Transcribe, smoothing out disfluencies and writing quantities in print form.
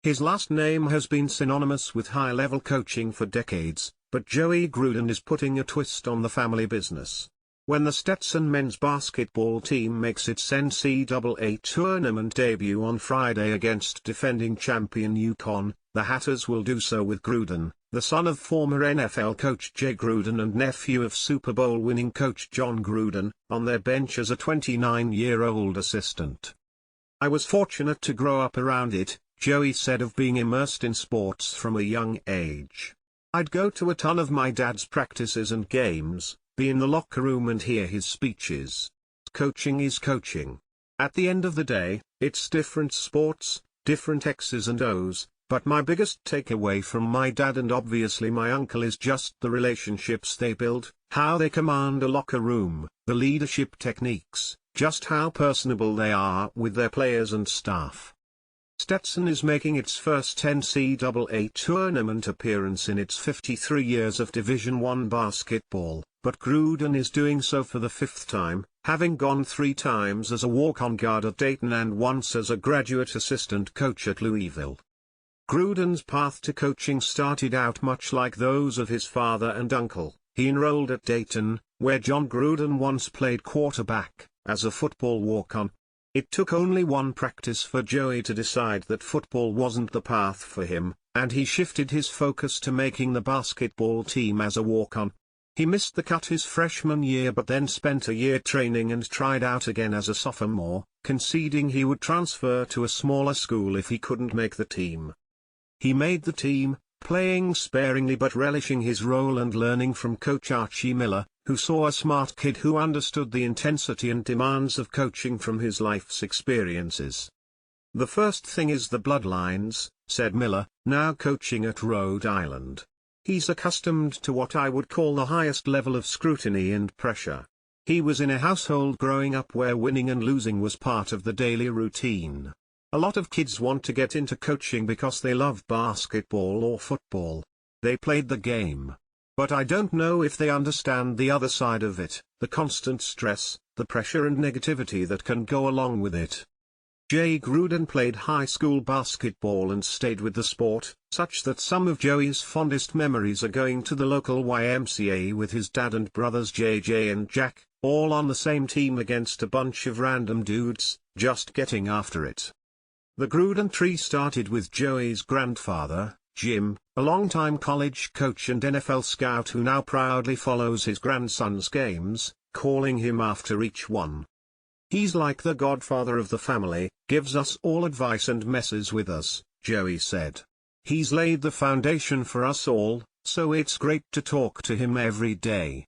His last name has been synonymous with high-level coaching for decades, but Joey Gruden is putting a twist on the family business. When the Stetson men's basketball team makes its NCAA tournament debut on Friday against defending champion UConn, the Hatters will do so with Gruden, the son of former NFL coach Jay Gruden and nephew of Super Bowl winning coach John Gruden, on their bench as a 29-year-old assistant. "I was fortunate to grow up around it," Joey said of being immersed in sports from a young age. "I'd go to a ton of my dad's practices and games, be in the locker room and hear his speeches. Coaching is coaching. At the end of the day, it's different sports, different X's and O's, but my biggest takeaway from my dad and obviously my uncle is just the relationships they build, how they command a locker room, the leadership techniques, just how personable they are with their players and staff." Stetson is making its first NCAA tournament appearance in its 53 years of Division I basketball, but Gruden is doing so for the fifth time, having gone 3 times as a walk-on guard at Dayton and once as a graduate assistant coach at Louisville. Gruden's path to coaching started out much like those of his father and uncle. He enrolled at Dayton, where John Gruden once played quarterback, as a football walk-on. It took only one practice for Joey to decide that football wasn't the path for him, and he shifted his focus to making the basketball team as a walk-on. He missed the cut his freshman year but then spent a year training and tried out again as a sophomore, conceding he would transfer to a smaller school if he couldn't make the team. He made the team, playing sparingly but relishing his role and learning from coach Archie Miller, who saw a smart kid who understood the intensity and demands of coaching from his life's experiences. "The first thing is the bloodlines," said Miller, now coaching at Rhode Island. "He's accustomed to what I would call the highest level of scrutiny and pressure. He was in a household growing up where winning and losing was part of the daily routine. A lot of kids want to get into coaching because they love basketball or football. They played the game. But I don't know if they understand the other side of it, the constant stress, the pressure and negativity that can go along with it." Jay Gruden played high school basketball and stayed with the sport, such that some of Joey's fondest memories are going to the local YMCA with his dad and brothers JJ and Jack, all on the same team against a bunch of random dudes, just getting after it. The Gruden tree started with Joey's grandfather, Jim, a longtime college coach and NFL scout who now proudly follows his grandson's games, calling him after each one. "He's like the godfather of the family, gives us all advice and messes with us," Joey said. "He's laid the foundation for us all, so it's great to talk to him every day."